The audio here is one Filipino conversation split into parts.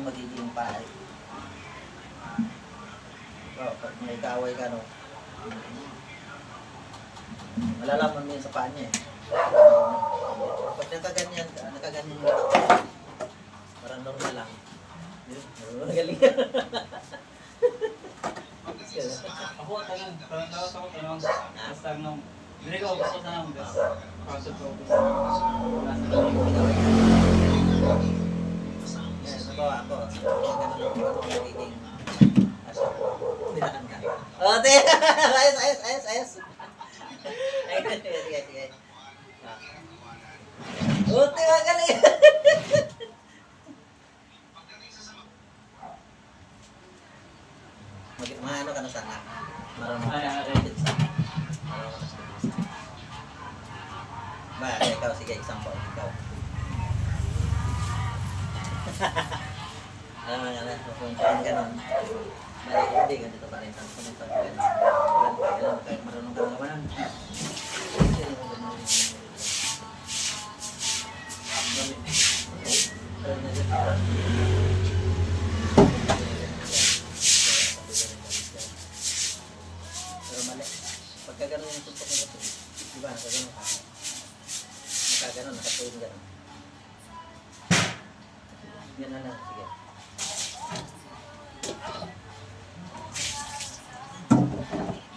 yung magiging pahay. Pag may kaaway ka, no? Malalaman mo yun sa paa niya eh. Pag nakaganyan yung tao, parang normal lang. Magaling ka. Ako, tanong. Tanong. Basta nung... Hindi ko ako tanong. Pasok ko. Yan, nabawa ako. Ganun ako magiging... Binakan ka. O, te! Ayos! Sige. O, te, magaling! Ano ka na sana? Marunong ka na pizza. Ba, ikaw, sige, example. Ikaw. Kung kain ka nun, hindi, ganito pa rin. Kung ito pa rin. Marunong ka na naman. Pero mali. Pagka gano'n yung tutok mo ito, di ba? Nakagano'n ka. Nakagano'n, nakatuwin gano'n. Yan na lang, sige.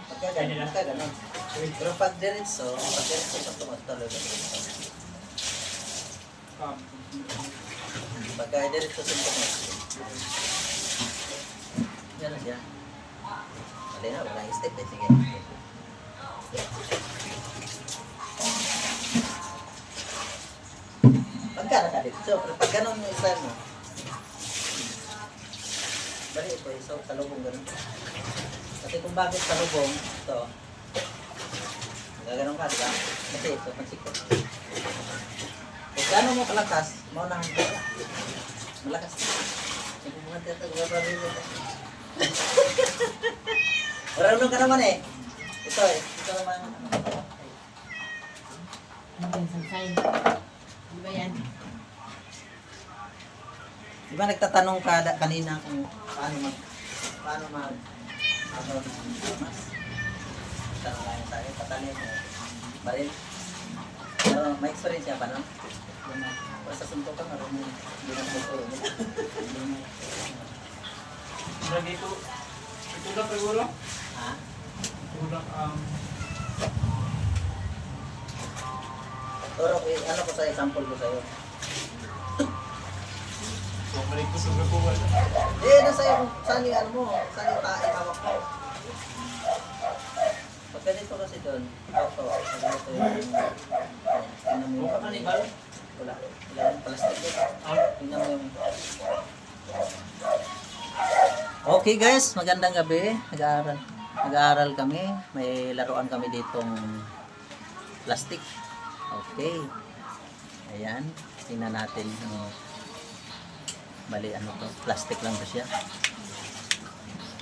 Pagka gano'n. Pero pag diretso sa tumatalo ganito. Pagka diretso sa tumatalo. Yan na siya. Mali na, walang step eh. Sige. Pagka nakadito, pag gano'n yung isa mo, bali ito, isa sa lubong gano'n. Kasi kung bakit sa lubong, ito, gano'n ka, diba? Kasi ito, pansikot. Kung gano'n mo kalakas, maunahan ka. Malakas na. Sige mga tiyatag, marunong ka naman eh. Ito naman. Ano yung sansay? Di ba yan? Di ba nagtatanong ka kanina kung paano mas tanong lang sa akin, patanong mo. Baril. Pero may experience ka pa no? Pero sa suntok ka, marunong hindi na magpuro mo. Lagi ito lang siguro? Ha? Ito lang, Turo, ano ko sa'yo, sample ko sa'yo. bumalik ko sa grupo wala. Nasa iyo kung saan yung ano mo, saan yung hawak mo. Pag ganito kasi doon, ito, ganito yung tingnan mo yung Kanibal? Wala yung plastic doon. Tingnan mo yung... Okay guys, magandang gabi. Nag-aaral kami. May laruan kami ditong plastic. Okay. Ayan, tingnan natin yung bali ano to, plastic lang ba siya.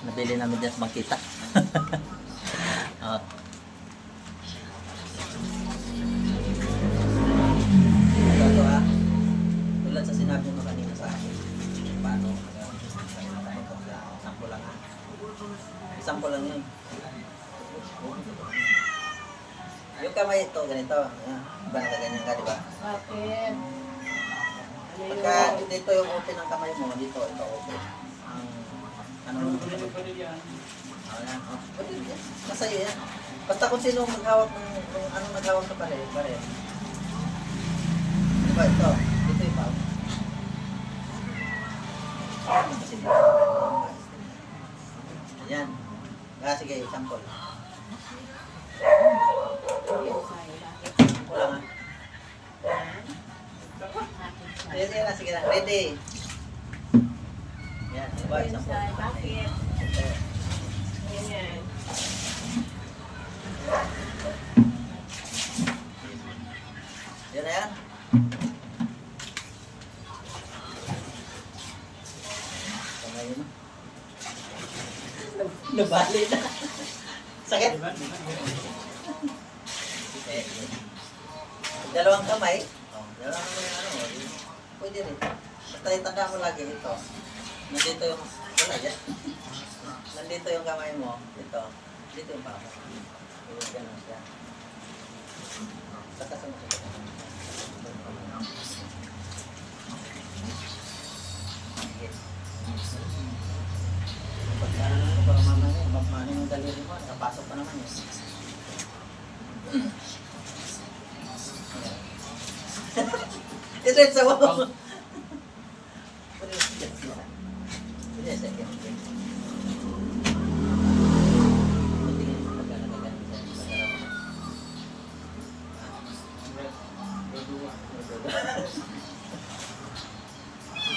Nabili namin dyan sa Bangkita. Oh. Ito ha. Tulad sa sinabi mo kanina sa akin. Paano sample lang ha. Sample lang yun. Yung kamay ito, ganito. Ayan. Iba nakaganyan ka, di ba? Bakit? Pagka dito yung open ng kamay mo, dito, ito open. Ano yung yan? ayan. Nasa iyo yan. Basta kung sino maghawak ng, kung anong maghawak sa pare. Diba ito? Dito yung pao. Ayan. Sige, sample. Sample lang ha. Ready na, sige na. Ready. Yan, diba? Sample. Bakit? Ganyan. Yan na yan. Kamay mo. Nabali na. Sakit. Dalawang kamay. Dalawang kamay ano. Pwede rin. Tayo tanda mo lagi ito. Nandito yung, wala yan. Nandito yung kamay mo. Ito. Dito yung paa mo. Yung ganun siya. Saka sa mga. Pagka ano, para mamaya, mamaya yung daliri mo, nakapasok pa naman yun. Ito yung sawa mo.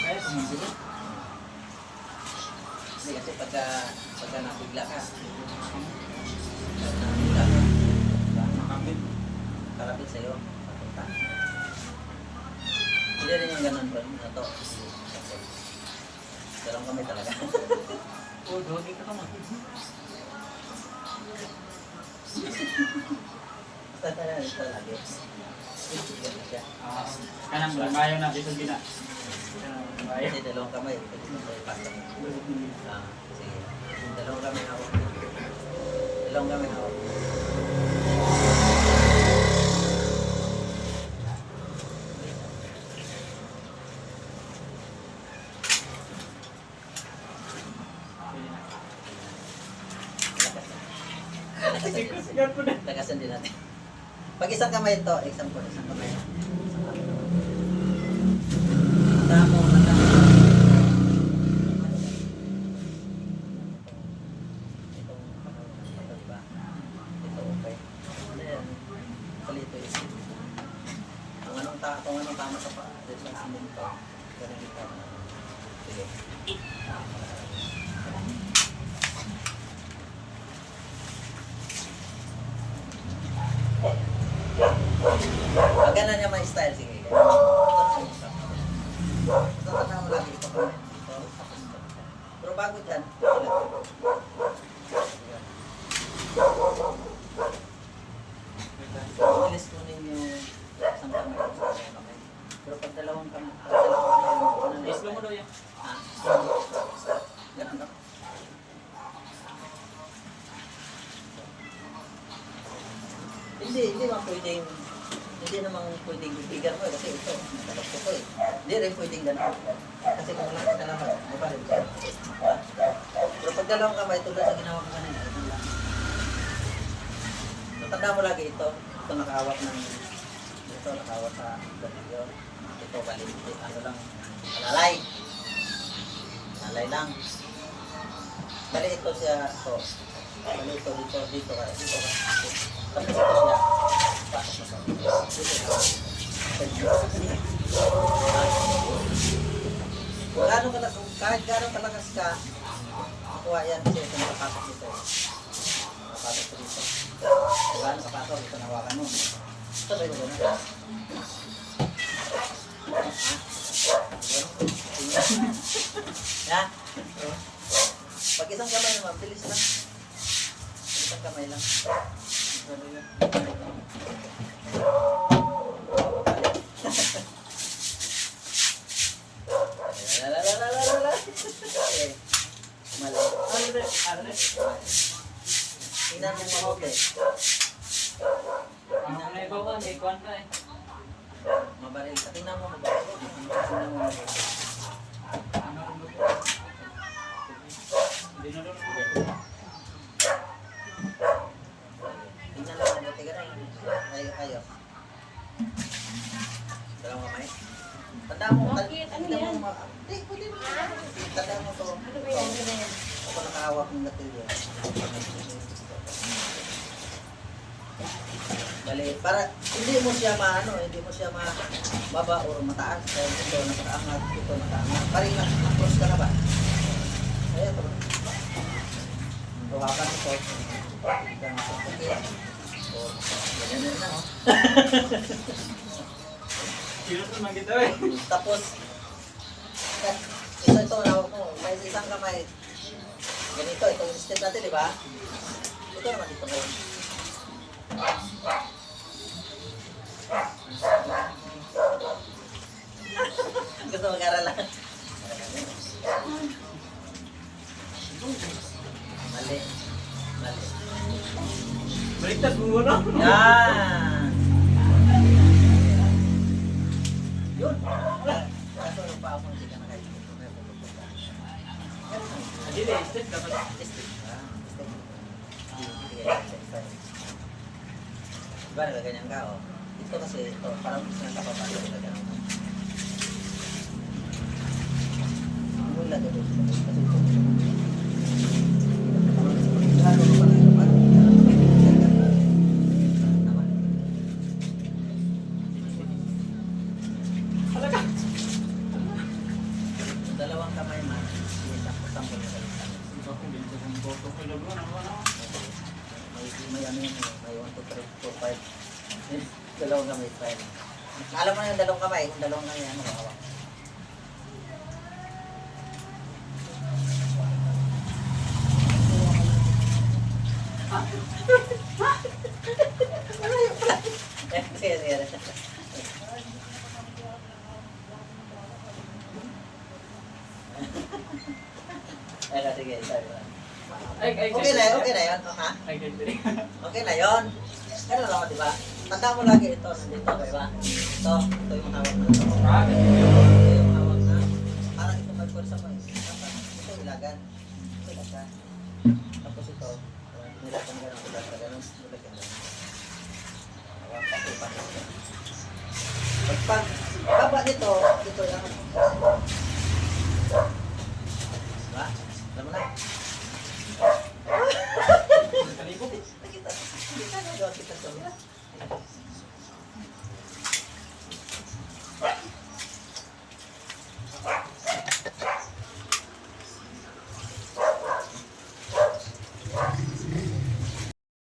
Kaya tumigil. Hindi kasi pagka nabigla ka, Nakapit. karapit sa'yo, papunta. Hindi rin yung ganun ba? Ito. Dalawang kami talaga. Oh, dogi ka naman. Basta talaga ito lagi. Ganun siya. Kanang bayo na dito gina. Bayo. Kasi dalawang kamay, pwede mo tayo pasok. Sige. Dalawang kamay hawak. Dalawang kamay hawak. Sigat ko na. Tagasan din natin. Pag isang kamay ito, example, isang kamay. Isang kamay. Tama mo na. Itong ito, diba? Ito, okay. Ayan. Palito yun. Kung anong tama ka pa, dito sa amin ito. Ganun ito. Sige. Pag gano'n niya may style, sige. Ito na mo lagi ito. Pero bago dyan, bilis ko ninyo isang kamay. Pero pag dalawang kamay, Islo mo daw yan. Ganun, no? Hindi naman pwedeng bibigyan mo kasi ito, nakalap ko to eh. Hindi rin pwedeng gano'n. Kasi kung wala ka naman, mapalit ka. Pero pag dalawang kamay, tulad sa ginawa ko kanina, ito lang. Tanda mo lagi ito, ito nakahawak sa gatilyo. Ito balik, ano lang, alalay. Alalay lang. Bali ito siya, ito. Bali ito, dito ka. Tapos ito siya. Pasok na sa kahit gano'ng kalakas ka, makuha yan kasi ito nakapasok dito. Nakapasok ko dito. Gano'ng kapasok, ito nawakan mo. Ito ba yung gano'n? Ha? Pag isang kamay naman, bilis lang. Pag isang kamay lang. Mali. Tingnan mo mabuti. Ang naibawa, may kwan ka eh. Mabaril ka. Tingnan mo mabuti. Tingnan mo mabuti. Hindi na doon. Tingnan mo mabuti ka rin. Ayaw. Dalawang kamay. Tanda mo. Bakit? Ano yan? Pwede mo. Tanda mo to. Ano ba yan? Ano ba yan? Ako nakahawak ng gatilyo. Bali, para hindi mo siya mababa o mataas. Kaya ito nakaangat, ito nakaangat. Paring na-cross ka na ba? Ayan, ito. Hawakan ito. So, ganyan na, no? Sino ito man kita eh? Tapos, ito, hawak mo. May isang kamay. Ganito, itong step natin, di ba? Ito naman dito ngayon. Gusto mag-aral lang. Baliktad mo na. Yan. Yun. Kaso yung pa ako hindi ka nakikita. May pupupunta. Dili, step dapat. Stick. Sige. Diba nagaganyan ka, oh. Ito kasi, ito, parang gusto na kapapasok na gano'n. Ano yung lagay doon? Kasi ito. Lalo ko pala ito, parang tama. Talaga. Dalawang kamay man, sampol na sa isa. Ito kung dito sa boto ko lang ano. May ano yun, may 1, 2, 3, 4, 5. Dalawang kamay, 5. Alam mo na yung dalawang kamay, kung dalawang kamay, ano, hawak. Sige, sige. Sige, sabi ko. Okay na yun, ha? Ay, dili. Okay na yun. Ano naman, di ba? Tanda mo lagi ito, nandito, di ba? Ito yung hawak na ito. Ito yung hawak na, parang ito may pwersa mo eh. Ito ilagan. Ito ilagan. Tapos ito, nilagan ka ng ulat na gano'n, nilagan ka. Hawak, patupan. Pagpag, baba nito, ito yung